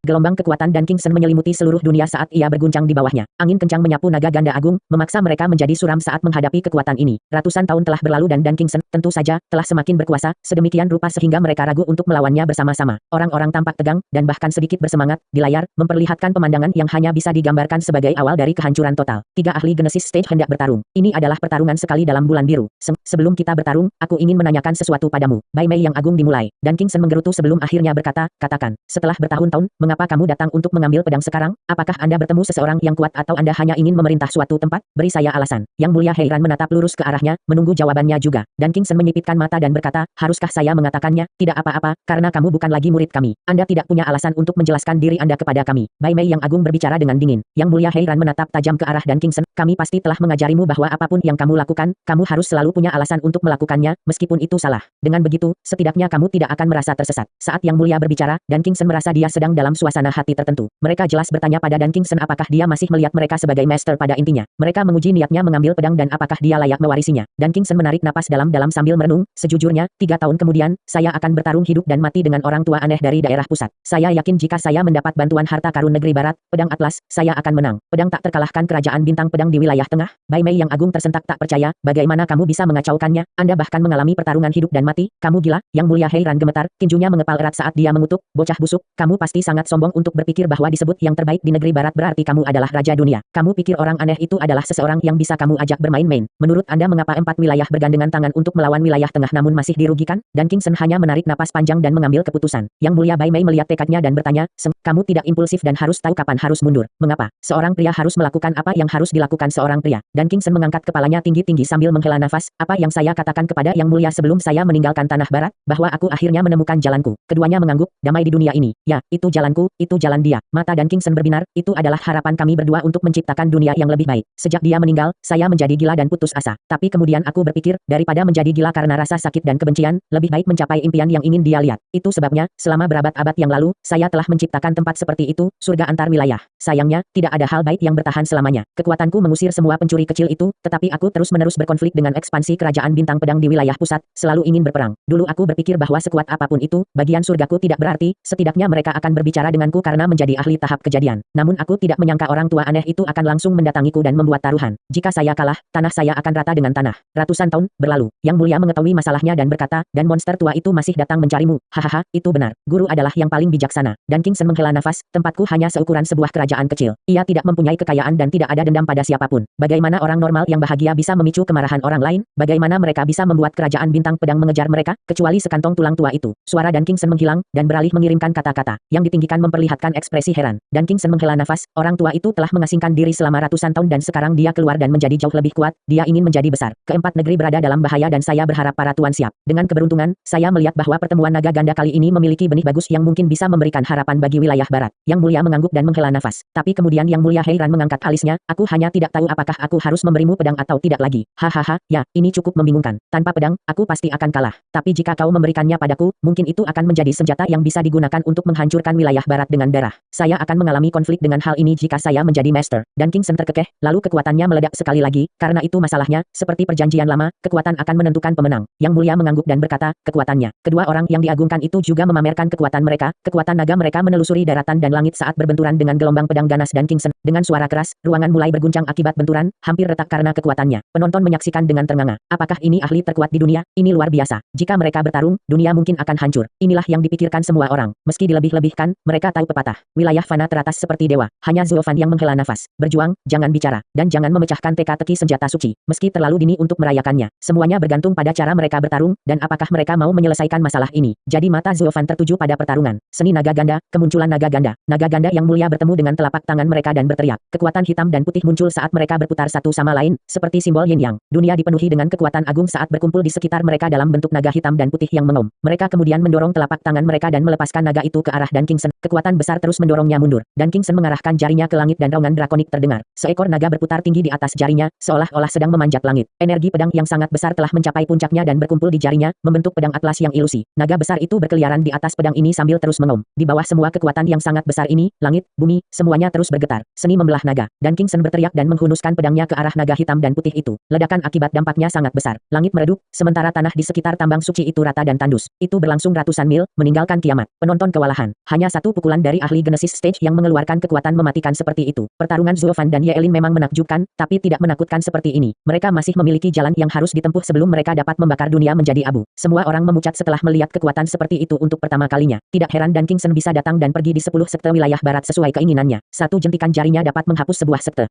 Gelombang kekuatan dan Kingston menyelimuti seluruh dunia saat ia berguncang di bawahnya. Angin kencang menyapu naga ganda agung, memaksa mereka menjadi suram saat menghadapi kekuatan ini. Ratusan tahun telah berlalu dan Kingston, tentu saja, telah semakin berkuasa, sedemikian rupa sehingga mereka ragu untuk melawannya bersama-sama. Orang-orang tampak tegang, dan bahkan sedikit bersemangat, di layar, memperlihatkan pemandangan yang hanya bisa digambarkan sebagai awal dari kehancuran total. 3 ahli Genesis Stage hendak bertarung. Ini adalah pertarungan sekali dalam bulan biru. Sebelum kita bertarung, aku ingin menanyakan sesuatu padamu. Bai Mei yang agung dimulai, dan Kingston menggerutu sebelum akhirnya berkata, katakan, setelah bertahun-tahun, mengapa kamu datang untuk mengambil pedang sekarang? Apakah Anda bertemu seseorang yang kuat atau Anda hanya ingin memerintah suatu tempat? Beri saya alasan. Yang Mulia Heiran menatap lurus ke arahnya, menunggu jawabannya juga. Dan Kingston menyipitkan mata dan berkata, haruskah saya mengatakannya? Tidak apa-apa, karena kamu bukan lagi murid kami. Anda tidak punya alasan untuk menjelaskan diri Anda kepada kami. Bai Mei yang agung berbicara dengan dingin. Yang Mulia Heiran menatap tajam ke arah dan Kingston, kami pasti telah mengajarimu bahwa apapun yang kamu lakukan, kamu harus selalu punya alasan untuk melakukannya, meskipun itu salah. Dengan begitu, setidaknya kamu tidak akan merasa tersesat. Saat Yang Mulia berbicara, dan Kingston merasa dia sedang dalam suasana hati tertentu. Mereka jelas bertanya pada Dan Kingston apakah dia masih melihat mereka sebagai master pada intinya. Mereka menguji niatnya mengambil pedang dan apakah dia layak mewarisinya. Dan Kingston menarik napas dalam-dalam sambil merenung, sejujurnya, 3 tahun kemudian, saya akan bertarung hidup dan mati dengan orang tua aneh dari daerah pusat. Saya yakin jika saya mendapat bantuan harta karun negeri barat, pedang atlas, saya akan menang. Pedang tak terkalahkan kerajaan bintang pedang di wilayah tengah. Bai Mei yang agung tersentak tak percaya, bagaimana kamu bisa mengacaukannya? Anda bahkan mengalami pertarungan hidup dan mati, kamu gila? Yang Mulia Heiran gemetar, tinjunya mengepal erat saat dia mengutuk, bocah busuk, kamu pasti sangat sombong untuk berpikir bahwa disebut yang terbaik di negeri barat berarti kamu adalah raja dunia. Kamu pikir orang aneh itu adalah seseorang yang bisa kamu ajak bermain-main. Menurut Anda mengapa 4 wilayah bergandengan tangan untuk melawan wilayah tengah namun masih dirugikan? Dan Kingston hanya menarik napas panjang dan mengambil keputusan. Yang Mulia Bai Mei melihat tekadnya dan bertanya, kamu tidak impulsif dan harus tahu kapan harus mundur. Mengapa? Seorang pria harus melakukan apa yang harus dilakukan seorang pria. Dan Kingston mengangkat kepalanya tinggi-tinggi sambil menghela nafas, apa yang saya katakan kepada Yang Mulia sebelum saya meninggalkan tanah barat, bahwa aku akhirnya menemukan jalanku. Keduanya mengangguk, damai di dunia ini. Ya, itu jalanku, itu jalan dia. Mata Dan Kingston berbinar, itu adalah harapan kami berdua untuk menciptakan dunia yang lebih baik. Sejak dia meninggal, saya menjadi gila dan putus asa. Tapi kemudian aku berpikir, daripada menjadi gila karena rasa sakit dan kebencian, lebih baik mencapai impian yang ingin dia lihat. Itu sebabnya, selama berabad-abad yang lalu, saya telah menciptakan tempat seperti itu, surga antar wilayah. Sayangnya, tidak ada hal baik yang bertahan selamanya. Kekuatanku mengusir semua pencuri kecil itu, tetapi aku terus-menerus berkonflik dengan ekspansi kerajaan bintang pedang di wilayah pusat, selalu ingin berperang. Dulu aku berpikir bahwa sekuat apapun itu, bagian surgaku tidak berarti, setidaknya mereka akan berbicara denganku karena menjadi ahli tahap kejadian. Namun aku tidak menyangka orang tua aneh itu akan langsung mendatangiku dan membuat taruhan. Jika saya kalah, tanah saya akan rata dengan tanah. Ratusan tahun berlalu. Yang Mulia mengetahui masalahnya dan berkata, dan monster tua itu masih datang mencarimu. Hahaha, itu benar. Guru adalah yang paling bijaksana. Dan Kingston menghela nafas, tempatku hanya seukuran sebuah kerajaan kecil. Ia tidak mempunyai kekayaan dan tidak ada dendam pada siapapun. Bagaimana orang normal yang bahagia bisa memicu kemarahan orang lain? Bagaimana mereka bisa membuat kerajaan bintang pedang mengejar mereka, kecuali sekantong tulang tua itu? Suara Dan Kingston menghilang, dan beralih mengirimkan kata-kata yang ditinggikan memperlihatkan ekspresi heran. Dan Kingston menghela nafas, orang tua itu telah mengasingkan diri selama ratusan tahun dan sekarang dia keluar dan menjadi jauh lebih kuat, dia ingin menjadi besar. Keempat negeri berada dalam bahaya dan saya berharap para tuan siap. Dengan keberuntungan, saya melihat bahwa pertemuan naga ganda kali ini memiliki benih bagus yang mungkin bisa memberikan harapan bagi wilayah barat. Yang Mulia mengangguk dan menghela nafas. Tapi kemudian Yang Mulia Heiran mengangkat alisnya, aku hanya tidak tahu apakah aku harus memberimu pedang atau tidak lagi. Hahaha, ya, ini cukup membingungkan. Tanpa pedang, aku pasti akan kalah. Tapi jika kau memberikannya padaku, mungkin itu akan menjadi senjata yang bisa digunakan untuk menghancurkan wilayah barat dengan darah. Saya akan mengalami konflik dengan hal ini jika saya menjadi master. Dan Kingston terkekeh, lalu kekuatannya meledak sekali lagi, karena itu masalahnya, seperti perjanjian lama, kekuatan akan menentukan pemenang. Yang Mulia mengangguk dan berkata, kekuatannya. Kedua orang yang diagungkan itu juga memamerkan kekuatan mereka, kekuatan naga mereka menelusuri daratan dan langit saat berbenturan dengan gelombang pedang ganas dan Kingston. Dengan suara keras, ruangan mulai berguncang akibat benturan, hampir retak karena kekuatannya. Penonton menyaksikan dengan ternganga. Apakah ini ahli terkuat di dunia? Ini luar biasa. Jika mereka bertarung, dunia mungkin akan hancur. Inilah yang dipikirkan semua orang. Meski dilebih-lebihkan, mereka tahu pepatah. Wilayah fana teratas seperti dewa. Hanya Zuofan yang menghela nafas. Berjuang, jangan bicara, dan jangan memecahkan teka-teki senjata suci. Meski terlalu dini untuk merayakannya. Semuanya bergantung pada cara mereka bertarung, dan apakah mereka mau menyelesaikan masalah ini. Jadi mata Zuofan tertuju pada pertarungan. Seni naga ganda, kemunculan naga ganda. Naga ganda yang mulia bertemu dengan telapak tangan mereka dan berteriak. Kekuatan hitam dan putih muncul saat mereka berputar satu sama lain, seperti simbol yin yang. Dunia dipenuhi dengan kekuatan agung saat berkumpul di sekitar mereka dalam bentuk naga hitam dan putih yang mengom. Mereka kemudian mendorong telapak tangan mereka dan melepaskan naga itu ke arah Dan Kingston. Kekuatan besar terus mendorongnya mundur. Dan Kingston mengarahkan jarinya ke langit dan raungan drakonik terdengar. Seekor naga berputar tinggi di atas jarinya, seolah-olah sedang memanjat langit. Energi pedang yang sangat besar telah mencapai puncaknya dan berkumpul di jarinya, membentuk pedang atlas yang ilusi. Naga besar itu berkeliaran di atas pedang ini sambil terus mengom. Di bawah semua kekuatan yang sangat besar ini, langit, bumi, semuanya terus bergetar. Seni membelah naga. Dan Kingston berteriak dan menghunuskan pedangnya ke arah naga hitam dan putih itu. Ledakan akibat dampaknya sangat besar. Langit meredup, sementara tanah di sekitar tambang suci itu rata dan tandus. Itu berlangsung ratusan mil, meninggalkan kiamat. Penonton kewalahan. Hanya satu pukulan dari ahli Genesis Stage yang mengeluarkan kekuatan mematikan seperti itu. Pertarungan Zhou Fan dan Ye Elin memang menakjubkan, tapi tidak menakutkan seperti ini. Mereka masih memiliki jalan yang harus ditempuh sebelum mereka dapat membakar dunia menjadi abu. Semua orang memucat setelah melihat kekuatan seperti itu untuk pertama kalinya. Tidak heran Dan King Shen bisa datang dan pergi di 10 sekte wilayah barat sesuai keinginannya. Satu jentikan jarinya dapat menghapus sebuah sekte.